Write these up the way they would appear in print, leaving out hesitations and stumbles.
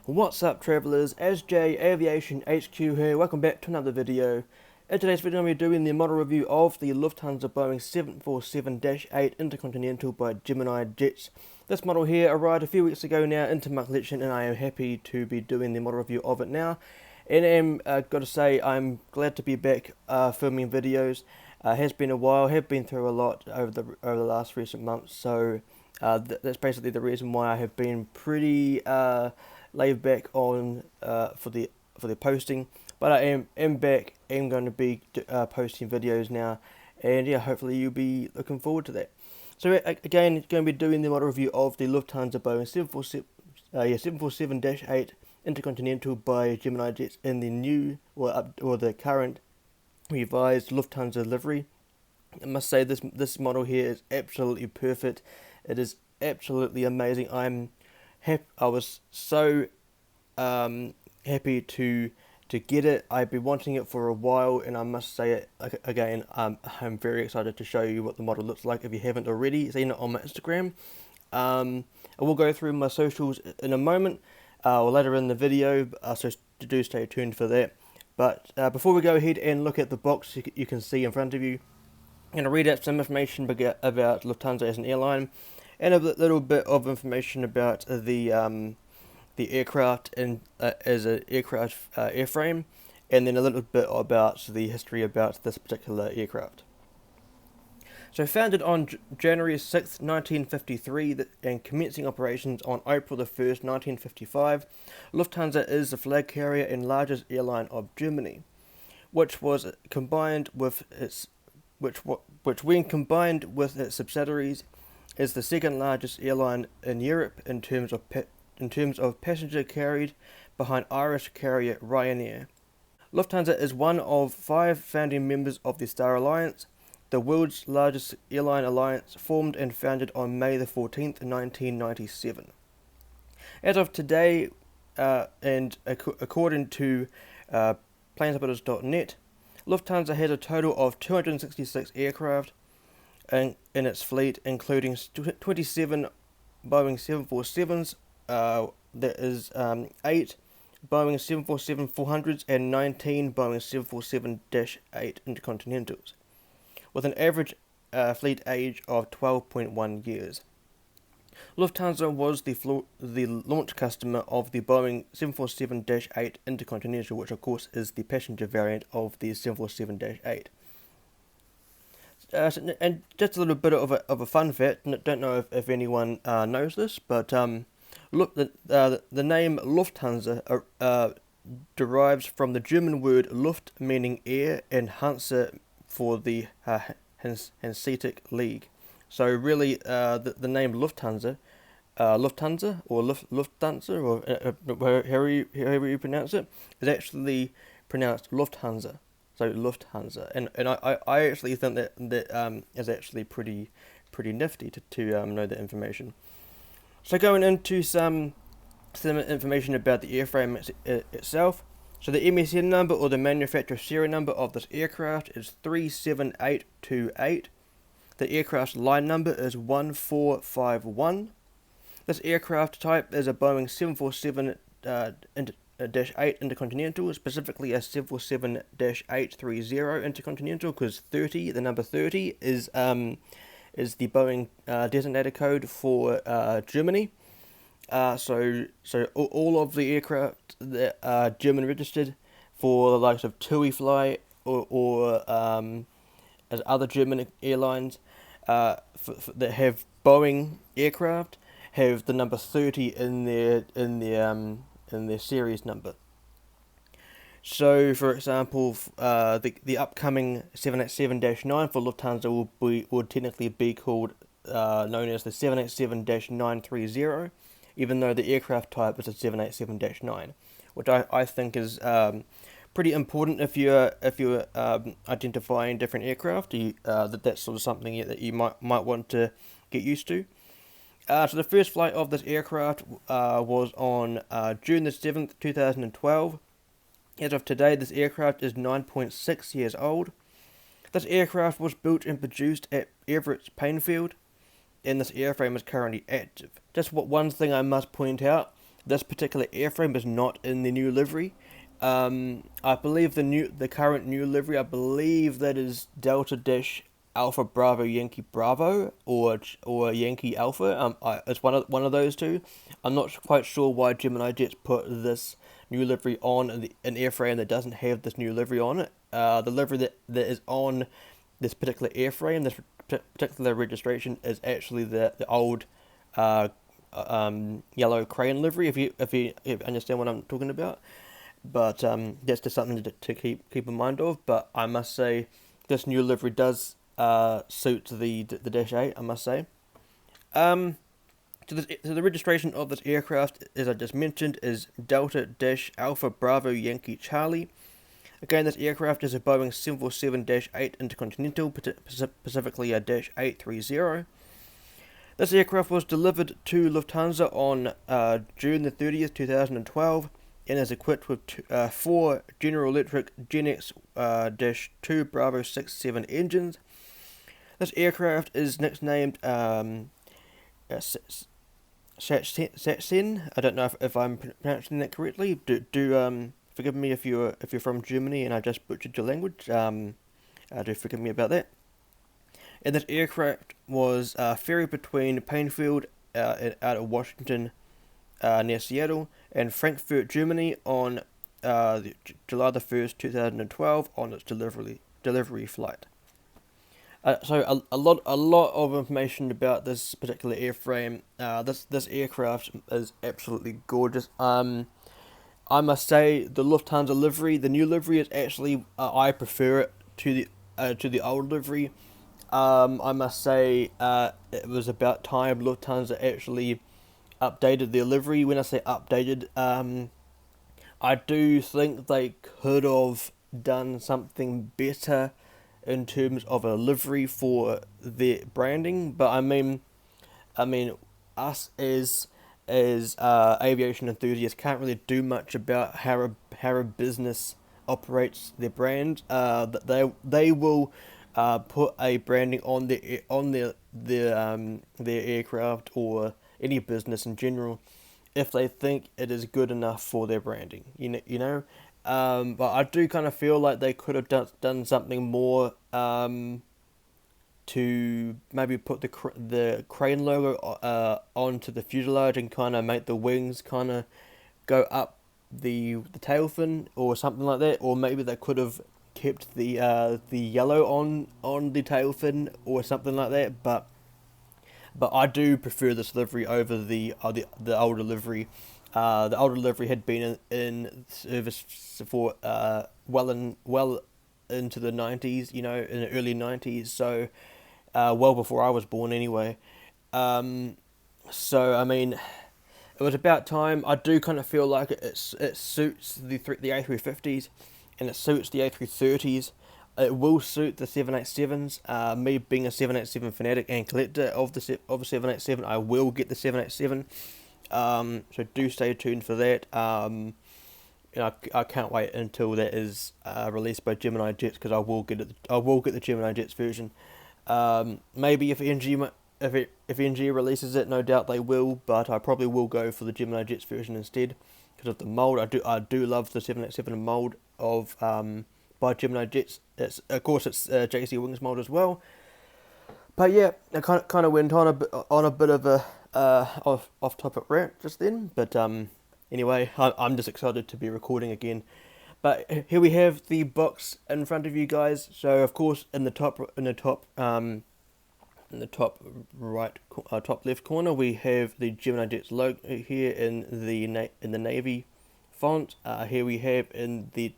What's up travellers, SJ Aviation HQ here, welcome back to another video. In today's video we're doing the model review of the Lufthansa Boeing 747-8 Intercontinental by Gemini jets. This model here arrived a few weeks ago now into my collection and I am happy to be doing the model review of it now. And I'm got to say I'm glad to be back filming videos. Has been a while, have been through a lot over the last recent months, so that's basically the reason why I have been pretty laid back on for the posting, but I am back. I'm going to be posting videos now, and yeah, hopefully you'll be looking forward to that. So again, going to be doing the model review of the Lufthansa Boeing 747-8 Intercontinental by Gemini jets in the new or the current revised Lufthansa livery. I must say this model here is absolutely perfect. It is absolutely amazing. I was so happy to get it. I've been wanting it for a while, and I must say it again. I'm very excited to show you what the model looks like. If you haven't already seen it on my Instagram, I will go through my socials in a moment or later in the video. So do stay tuned for that. But before we go ahead and look at the box you can see in front of you, I'm going to read out some information about Lufthansa as an airline, and a little bit of information about the aircraft and as an aircraft airframe, and then a little bit about the history about this particular aircraft. So founded on January 6th, 1953 and commencing operations on April the 1st, 1955, Lufthansa is the flag carrier and largest airline of Germany, which when combined with its subsidiaries is the second largest airline in Europe in terms of passenger carried, behind Irish carrier Ryanair. Lufthansa is one of 5 founding members of the Star Alliance, the world's largest airline alliance, formed and founded on May the 14th, 1997. As of today, and according to planespotters.net, Lufthansa has a total of 266 aircraft in its fleet, including 27 Boeing 747s, there is 8 Boeing 747-400s and 19 Boeing 747-8 Intercontinentals, with an average fleet age of 12.1 years. Lufthansa was the launch customer of the Boeing 747-8 Intercontinental, which of course is the passenger variant of the 747-8. And just a little bit of a fun fact, don't know if anyone knows this, but look, the name Lufthansa derives from the German word Luft, meaning air, and Hansa for the Hanseatic League. So really, the name Lufthansa, Lufthansa or Lufthansa, or however you pronounce it, is actually pronounced Lufthansa. So Lufthansa, and I actually think that is actually pretty nifty to know that information. So going into some information about the airframe itself. So the MSN number, or the manufacturer serial number, of this aircraft is 37828. The aircraft's line number is 1451. This aircraft type is a Boeing 747-8 Intercontinental, specifically a 747-830 Intercontinental, because 30, the number 30, is the Boeing designator code for Germany. So all of the aircraft that are German registered for the likes of TUI Fly or as other German airlines that have Boeing aircraft have the number 30 in their series number. So, for example, the upcoming 787-9 for Lufthansa would technically be called known as the 787-930, even though the aircraft type is a 787-9, which I think is pretty important if you're identifying different aircraft. That's sort of something that you might want to get used to. So the first flight of this aircraft was on June the 7th, 2012. As of today, this aircraft is 9.6 years old. This aircraft was built and produced at Everett's Painfield, and this airframe is currently active. Just one thing I must point out, this particular airframe is not in the new livery. I believe the current new livery, I believe that is Delta Dash Alpha Bravo Yankee Bravo or Yankee Alpha. It's one of those two. I'm not quite sure why Gemini Jets put this new livery on an airframe that doesn't have this new livery on it. The livery that is on this particular airframe, this particular registration, is actually the old yellow crane livery. If you understand what I'm talking about, but that's just something to keep in mind of. But I must say, this new livery does suit the Dash 8. I must say. So the registration of this aircraft, as I just mentioned, is Delta Dash Alpha Bravo Yankee Charlie. Again, this aircraft is a Boeing 747-8 Intercontinental, specifically a Dash 830. This aircraft was delivered to Lufthansa on June the 30th, 2012, and is equipped with 4 General Electric Gen X -2 Bravo 67 engines. This aircraft is nicknamed Satsen. I don't know if I'm pronouncing that correctly. Do forgive me if you're from Germany and I just butchered your language. Do forgive me about that. And this aircraft was ferried between Plainfield out of Washington near Seattle and Frankfurt, Germany on July the 1st, 2012 on its delivery flight. So a lot of information about this particular airframe. This aircraft is absolutely gorgeous. I must say the Lufthansa livery, the new livery, is actually I prefer it to the old livery. I must say it was about time Lufthansa actually updated their livery. When I say updated, I do think they could have done something better in terms of a livery for their branding. But I mean, us as aviation enthusiasts can't really do much about how a business operates their brand. They will put a branding on their aircraft or any business in general if they think it is good enough for their branding. You know. But I do kind of feel like they could have done something more to maybe put the crane logo onto the fuselage and kind of make the wings kind of go up the tail fin or something like that. Or maybe they could have kept the yellow on the tail fin or something like that. But I do prefer this livery over the older livery. The older livery had been in service for well into the 90s, in the early 90s, so well before I was born anyway. So I mean, it was about time. I do kind of feel like it suits the A350s and it suits the A330s. It will suit the 787s. Me being a 787 fanatic and collector of the 787, I will get the 787. So do stay tuned for that. I can't wait until that is released by Gemini Jets, because I will get it. I will get the Gemini Jets version. Maybe if NG releases it, no doubt they will. But I probably will go for the Gemini Jets version instead because of the mold. I do love the 787 mold of by Gemini Jets. It's JC Wings mold as well. But yeah, I kind of went on a bit of a off topic rant just then. But anyway, I'm just excited to be recording again. But here we have the box in front of you guys. So of course, in the top right, top left corner, we have the Gemini Jets logo here in the navy font. Here we have in the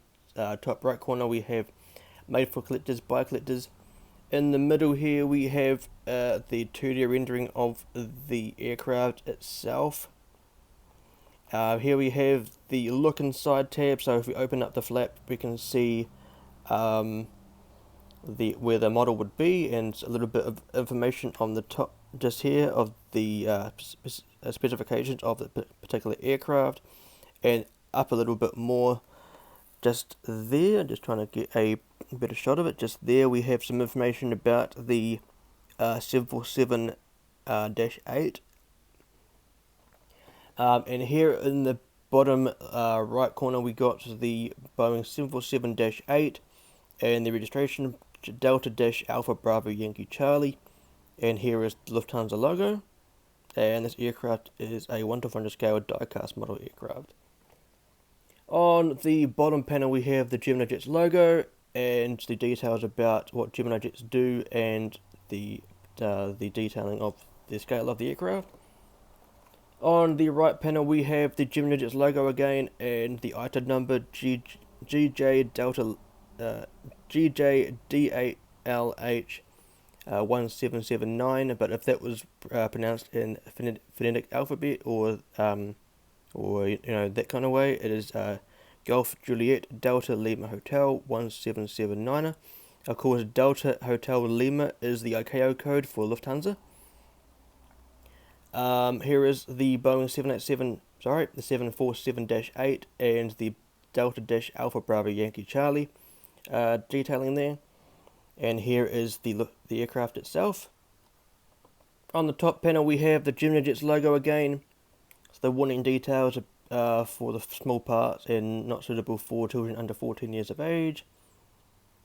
top right corner, we have made for collectors by collectors. In the middle here we have the 2D rendering of the aircraft itself. Here we have the look inside tab, so if we open up the flap we can see where the model would be, and a little bit of information on the top just here of the specifications of the particular aircraft, and up a little bit more just there, just trying to get a better shot of it. Just there we have some information about the 747-8. And here in the bottom right corner we got the Boeing 747-8 and the registration Delta-Alpha Bravo Yankee Charlie. And here is the Lufthansa logo. And this aircraft is a 1/400 scale die-cast model aircraft. On the bottom panel we have the Gemini Jets logo and the details about what Gemini Jets do and the detailing of the scale of the aircraft. On the right panel we have the Gemini Jets logo again and the item number GJ DALH 1779, but if that was pronounced in phonetic alphabet or that kind of way, it is Golf Juliet Delta Lima Hotel 1779. Of course, Delta Hotel Lima is the ICAO code for Lufthansa. Here is the Boeing 747-8 and the Delta-Alpha Bravo Yankee Charlie detailing there. And here is the aircraft itself. On the top panel we have the Gemini Jets logo again. So the warning details for the small parts and not suitable for children under 14 years of age.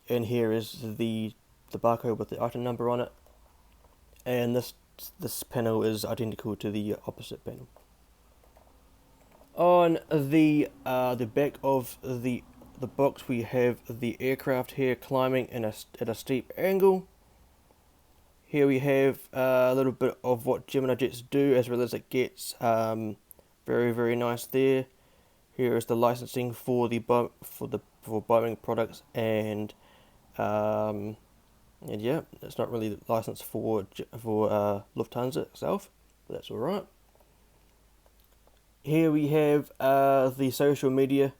And here is the barcode with the item number on it. And this panel is identical to the opposite panel. On the back of the box we have the aircraft here climbing at a steep angle. Here we have a little bit of what Gemini Jets do, as well as it gets very nice there. Here is the licensing for Boeing products and yeah, it's not really licensed for Lufthansa itself, but that's all right. Here we have the social media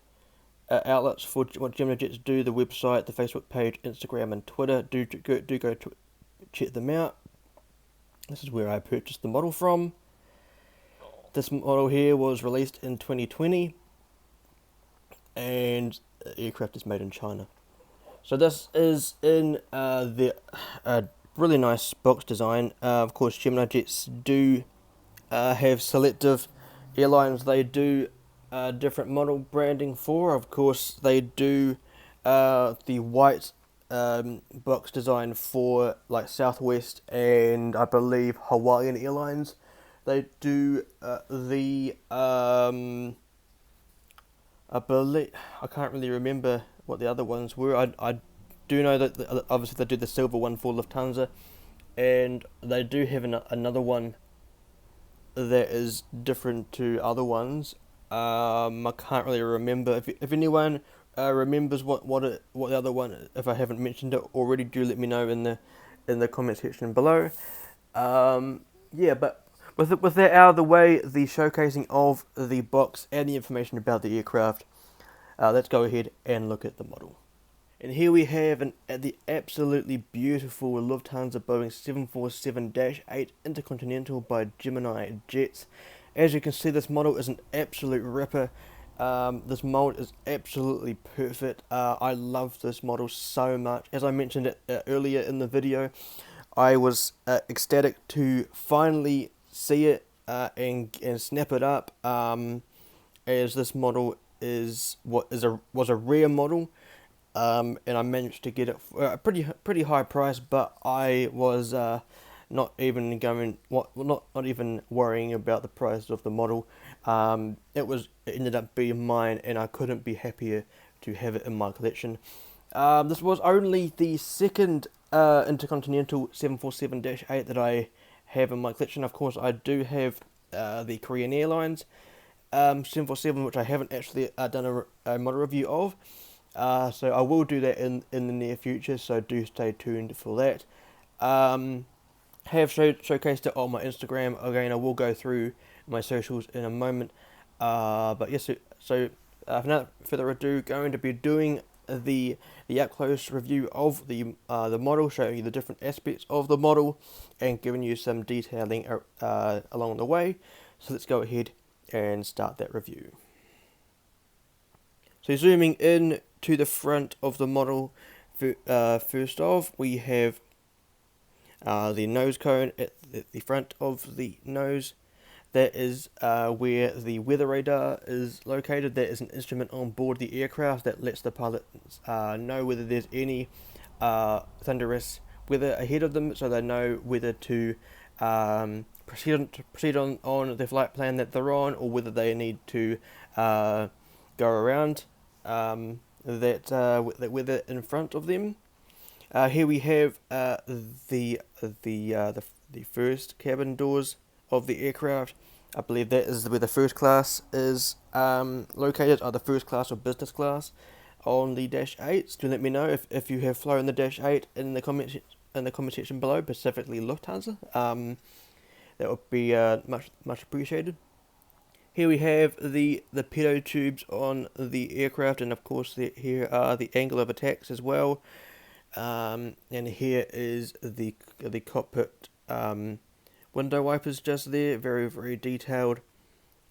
outlets for what Gemini Jets do: the website, the Facebook page, Instagram, and Twitter. Do go to check them out. This is where I purchased the model from. This model here was released in 2020, and the aircraft is made in China. So this is in the really nice box design. Of course, Gemini Jets do have selective airlines they do different model branding for. Of course, they do the white box design for like Southwest and I believe Hawaiian Airlines. They do I can't really remember what the other ones were. I do know that obviously they do the silver one for Lufthansa, and they do have another one that is different to other ones. I can't really remember. If anyone remembers what the other one, if I haven't mentioned it already, do let me know in the comment section below. Yeah, but with that out of the way, the showcasing of the box and the information about the aircraft, let's go ahead and look at the model. And here we have the absolutely beautiful Lufthansa Boeing 747-8 Intercontinental by Gemini Jets. As you can see, this model is an absolute ripper. This mold is absolutely perfect. I love this model so much. As I mentioned it earlier in the video, I was ecstatic to finally see it and snap it up. As this model was a rare model. And I managed to get it for a pretty high price, but I was not even worrying about the price of the model. It ended up being mine, and I couldn't be happier to have it in my collection. This was only the second Intercontinental 747-8 that I have in my collection. Of course, I do have the Korean Airlines 747, which I haven't actually done a model review of. So I will do that in the near future, so do stay tuned for that. Have showcased it on my Instagram. Again, I will go through my socials in a moment. But yes, so without further ado, going to be doing the up close review of the model, showing you the different aspects of the model and giving you some detailing along the way. So let's go ahead and start that review. So zooming in to the front of the model, first off we have the nose cone at the front of the nose. That is where the weather radar is located. That is an instrument on board the aircraft that lets the pilots know whether there's any thunderous weather ahead of them, so they know whether to proceed on the flight plan that they're on, or whether they need to go around that weather in front of them. Here we have the first cabin doors of the aircraft. I believe that is where the first class is located, either first class or business class on the Dash 8s. Do let me know if you have flown the Dash 8 in the comment section below, specifically Lufthansa. That would be much appreciated. Here we have the pitot tubes on the aircraft, and of course here are the angle of attacks as well. And here is the cockpit window wipers just there, very, very detailed.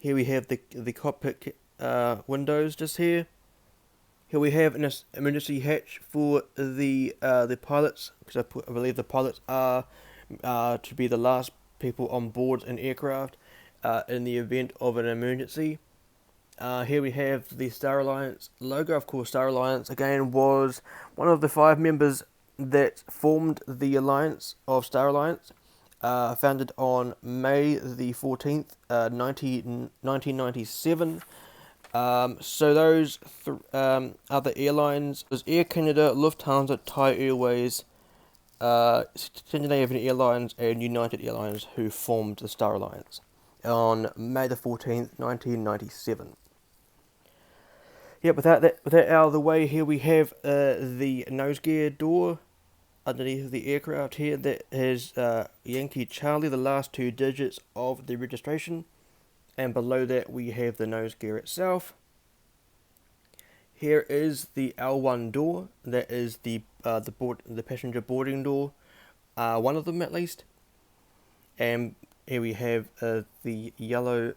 Here we have the cockpit windows just here. Here we have an emergency hatch for the pilots, because I believe the pilots are to be the last people on board an aircraft in the event of an emergency. Here we have the Star Alliance logo. Of course, Star Alliance again was one of the 5 members that formed the alliance of Star Alliance, founded on May the 14th, 1997. So those other airlines was Air Canada, Lufthansa, Thai Airways, Scandinavian Airlines, and United Airlines, who formed the Star Alliance on May the 14th, 1997. Yeah, with that out of the way, here we have the nose gear door underneath the aircraft here. That has Yankee Charlie, the last 2 digits of the registration, and below that we have the nose gear itself. Here is the L1 door. That is the passenger boarding door, one of them at least. And here we have the yellow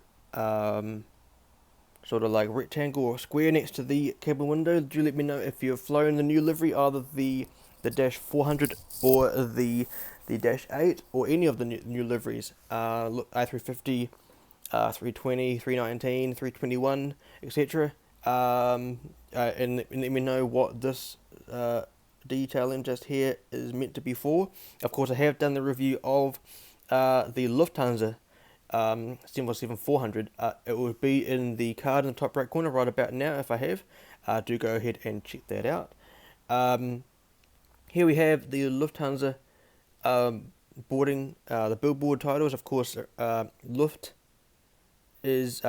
sort of like rectangle or square next to the cabin window. Do let me know if you've flown the new livery, either the Dash 400 or the Dash 8, or any of the new liveries. Look, A350, 320, 319, 321, etc. And let me know what this detailing just here is meant to be for. Of course, I have done the review of the Lufthansa 747-400. It will be in the card in the top right corner right about now. If I have, do go ahead and check that out. Here we have the Lufthansa boarding, the billboard titles. Of course, Luft is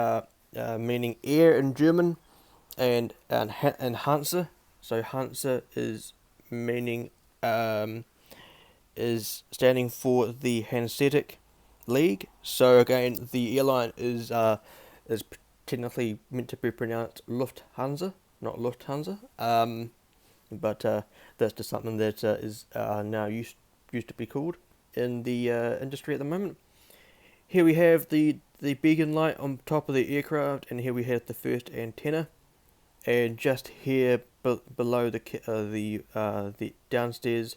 meaning air in German, and Hansa. So Hansa is meaning is standing for the Hanseatic League. So again, the airline is technically meant to be pronounced Lufthansa, not Lufthansa. But that's just something that is now used to be called in the industry at the moment. Here we have the beacon light on top of the aircraft, and here we have the first antenna, and just here below the downstairs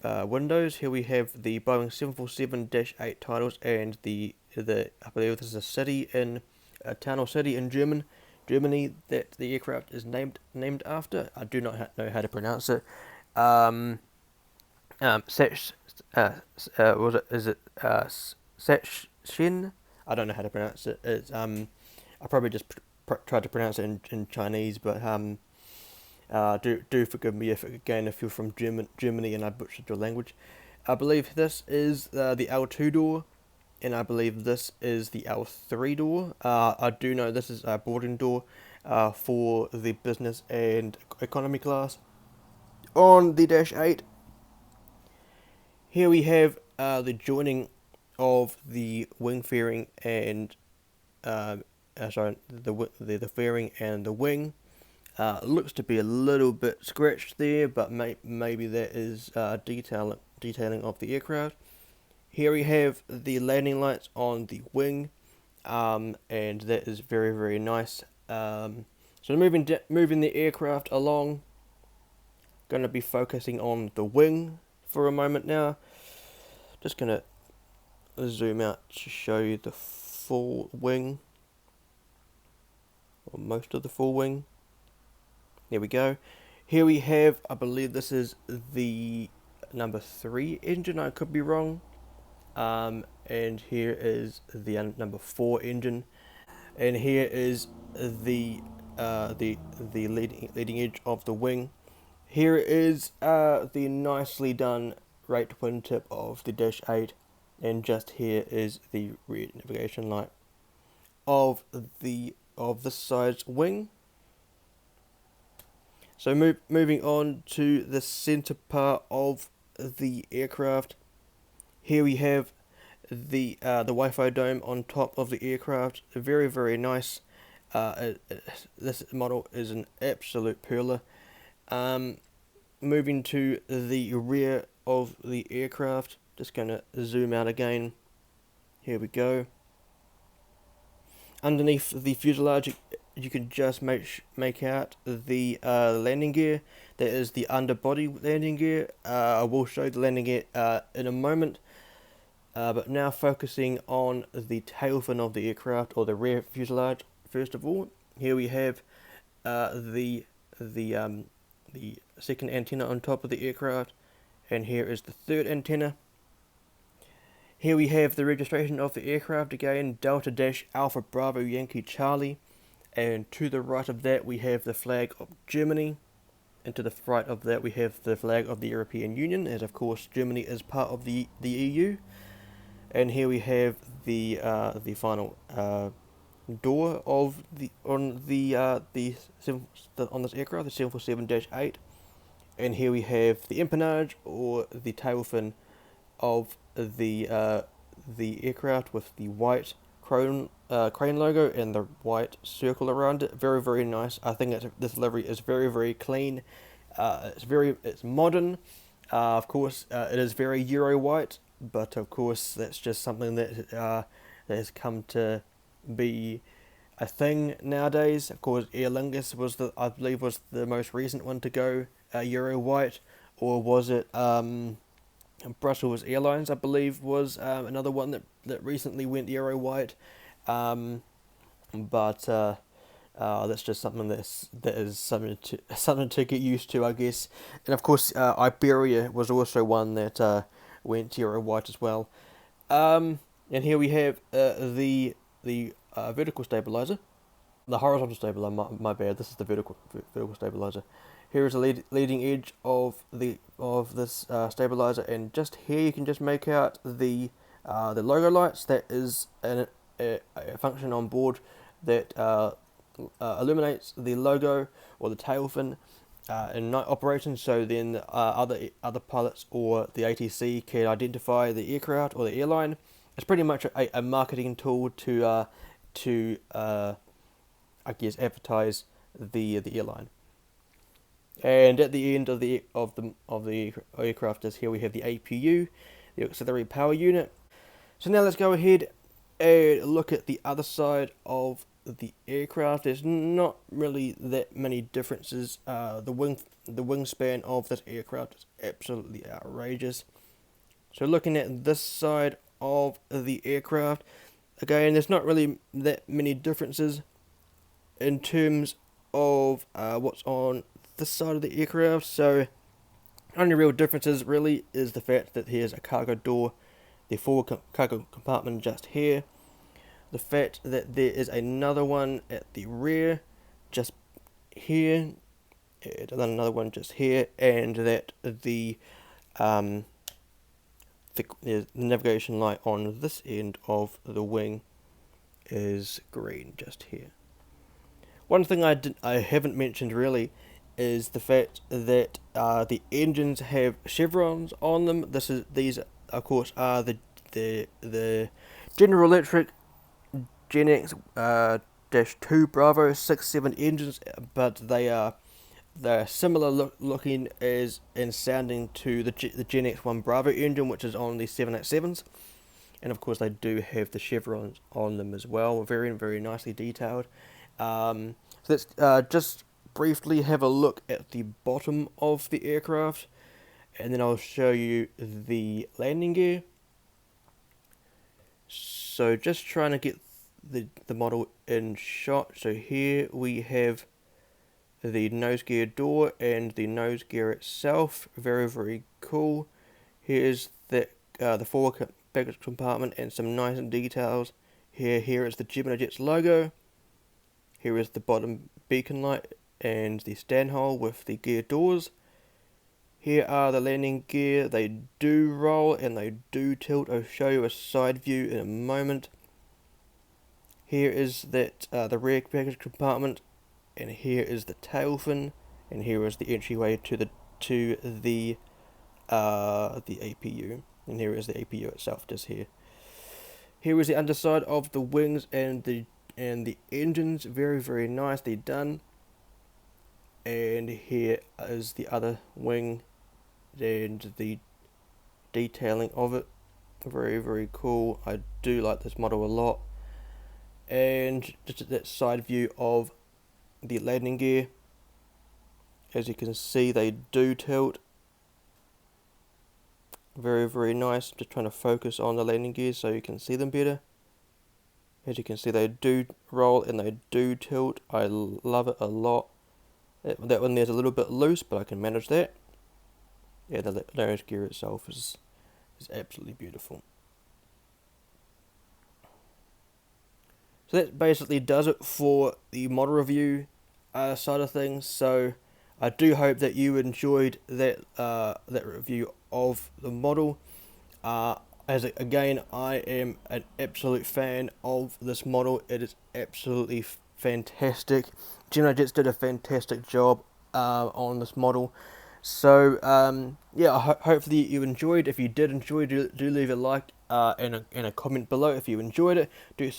windows, here we have the Boeing 747-8 titles, and the I believe this is a city in a town or city in Germany that the aircraft is named after. I do not know how to pronounce it. Sechshin? I don't know how to pronounce it. It's I probably just tried to pronounce it in Chinese, but do forgive me if you're from Germany and I butchered your language. I believe this is the L2 door, and I believe this is the L3 door. I do know this is a boarding door for the business and economy class on the Dash 8. Here we have the joining of the wing fairing and the fairing and the wing. Looks to be a little bit scratched there, but maybe that is detailing of the aircraft. Here we have the landing lights on the wing, and that is very, very nice. So moving the aircraft along, going to be focusing on the wing for a moment now. Just going to zoom out to show you the full wing, or most of the full wing. There we go. Here we have, I believe this is the number 3 engine, I could be wrong. And here is the number 4 engine, and here is the leading edge of the wing. Here is the nicely done right twin tip of the Dash 8, and just here is the rear navigation light of this side's wing. So moving on to the center part of the aircraft. Here we have the Wi-Fi dome on top of the aircraft. Very, very nice. This model is an absolute pearler. Moving to the rear of the aircraft. Just going to zoom out again. Here we go. Underneath the fuselage, you can just make out the landing gear. That is the underbody landing gear. I will show you the landing gear in a moment. But now focusing on the tail fin of the aircraft, or the rear fuselage. First of all, here we have the second antenna on top of the aircraft, and here is the third antenna. Here we have the registration of the aircraft again, Delta Dash Alpha Bravo Yankee Charlie, and to the right of that we have the flag of Germany, and to the right of that we have the flag of the European Union, as of course Germany is part of the EU. And here we have the final door of on this aircraft, the 747-8, and here we have the empennage, or the tail fin of the aircraft, with the white crane logo and the white circle around it. Very, very nice. I think this livery is very, very clean. It's modern. Of course, it is very Euro white. But of course, that's just something that has come to be a thing nowadays. Of course, Aer Lingus I believe was the most recent one to go Euro white, or was it Brussels Airlines? I believe was another one that recently went Euro white. But that's just something that is something to get used to, I guess. And of course, Iberia was also one that went Euro white as well. And here we have the vertical stabilizer, the horizontal stabilizer. My bad. This is the vertical stabilizer. Here is the leading edge of this stabilizer, and just here you can just make out the logo lights. That is a function on board that illuminates the logo or the tail fin in night operations, so then other pilots or the ATC can identify the aircraft or the airline. It's pretty much a marketing tool to I guess advertise the airline. And at the end of the aircraft is here we have the APU, the auxiliary power unit. So now let's go ahead and look at the other side of the aircraft. There's not really that many differences. The wingspan of this aircraft is absolutely outrageous. So looking at this side of the aircraft, again, there's not really that many differences in terms of what's on this side of the aircraft. So only real differences really is the fact that here's a cargo door, the forward cargo compartment just here, the fact that there is another one at the rear just here, and another one just here, and that the navigation light on this end of the wing is green just here. One thing I haven't mentioned really is the fact that the engines have chevrons on them. These of course are the General Electric Gen X -2 Bravo 67 engines, but they're similar looking as and sounding to the Gen X1 Bravo engine, which is on the 787s, and of course they do have the chevrons on them as well, very, very nicely detailed. So let's just briefly have a look at the bottom of the aircraft, and then I'll show you the landing gear. So just trying to get the model in shot. So here we have the nose gear door and the nose gear itself. Very, very cool. Here's the forward baggage compartment and some nice details. Here is the Gemini Jets logo. Here is the bottom beacon light and the stand hole with the gear doors. Here are the landing gear. They do roll and they do tilt. I'll show you a side view in a moment. Here is that the rear baggage compartment, and here is the tail fin, and here is the entryway to the APU, and here is the APU itself, just here. Here is the underside of the wings and the engines. Very, very nicely done. And here is the other wing and the detailing of it. Very, very cool. I do like this model a lot. And just that side view of the landing gear. As you can see, they do tilt. Very, very nice. Just trying to focus on the landing gears so you can see them better. As you can see, they do roll and they do tilt. I love it a lot. That one there's a little bit loose, but I can manage that. Yeah, the nose gear itself is absolutely beautiful. So that basically does it for the model review side of things. So I do hope that you enjoyed that review of the model. Again, I am an absolute fan of this model. It is absolutely fantastic. Gemini Jets did a fantastic job on this model. So yeah, hopefully you enjoyed. If you did enjoy, do leave a like and a comment below if you enjoyed it. Do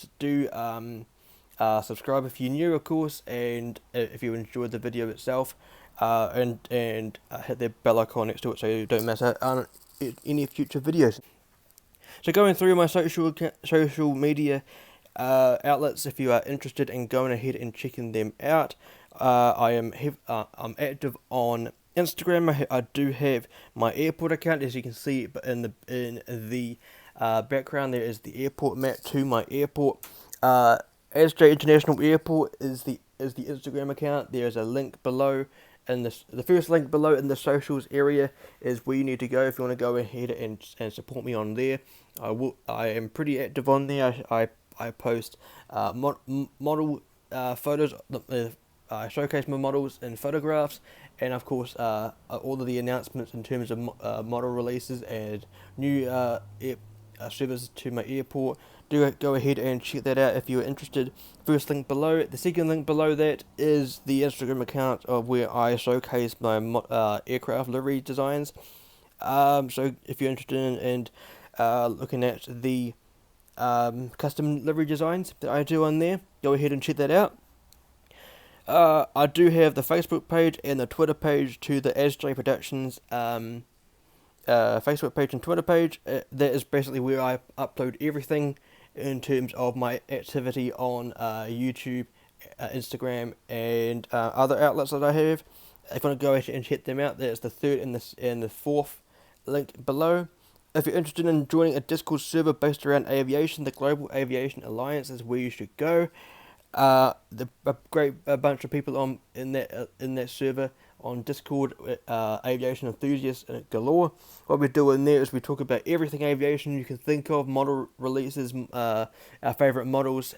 subscribe if you're new, of course, and if you enjoyed the video itself, and hit the bell icon next to it so you don't miss out on any future videos. So going through my social media outlets, if you are interested in going ahead and checking them out, I'm active on Instagram. I do have my airport account, as you can see in the background. There is the airport map to my airport. ASJ International Airport is the Instagram account. There is a link below. And the first link below in the socials area is where you need to go if you want to go ahead and support me on there. I am pretty active on there. I post model photos. I showcase my models and photographs, and of course all of the announcements in terms of model releases and new services to my airport. Do go ahead and check that out if you're interested. First link below. The second link below that is the Instagram account of where I showcase my aircraft livery designs. So if you're interested in looking at the custom livery designs that I do on there, go ahead and check that out. I do have the Facebook page and the Twitter page to the ASJ Productions Facebook page and Twitter page. That is basically where I upload everything in terms of my activity on YouTube, Instagram, and other outlets that I have. If you want to go ahead and check them out, there's the third and the fourth link below. If you're interested in joining a Discord server based around aviation, the Global Aviation Alliance is where you should go. A bunch of people in that server on Discord, aviation enthusiasts galore. What we do in there is we talk about everything aviation you can think of, model releases, our favourite models.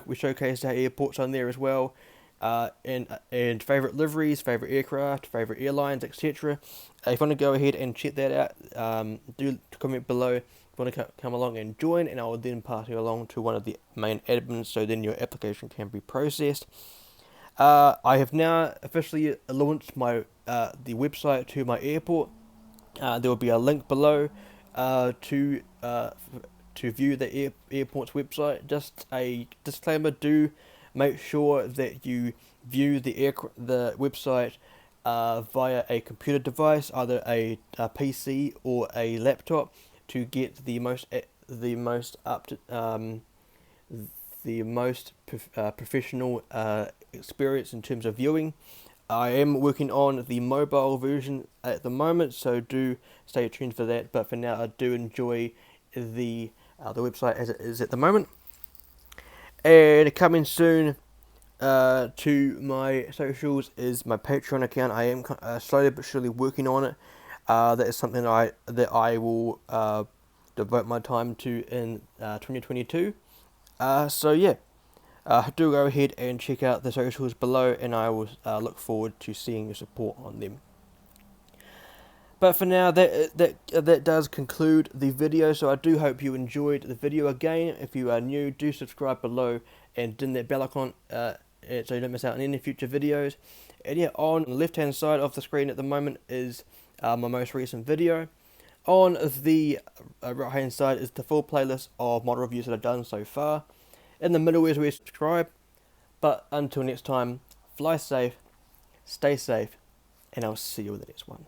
We showcase our airports on there as well, and favourite liveries, favourite aircraft, favourite airlines, etc. If you want to go ahead and check that out, do comment below if you want to come along and join, and I will then pass you along to one of the main admins so then your application can be processed. I have now officially launched my the website to my airport. There will be a link below to view the airport's website. Just a disclaimer: do make sure that you view the website via a computer device, either a PC or a laptop, to get the most professional experience in terms of viewing. I am working on the mobile version at the moment, so do stay tuned for that. But for now, I do enjoy the the website as it is at the moment. And coming soon to my socials is my Patreon account. I am slowly but surely working on it. That is something that I will devote my time to in 2022. So yeah, do go ahead and check out the socials below, and I will look forward to seeing your support on them. But for now, that does conclude the video. So I do hope you enjoyed the video. Again, if you are new, do subscribe below and dim that bell icon so you don't miss out on any future videos. And yeah, on the left hand side of the screen at the moment is my most recent video. On the right hand side is the full playlist of model reviews that I've done so far. In the middle is where you subscribe. But until next time, fly safe, stay safe, and I'll see you in the next one.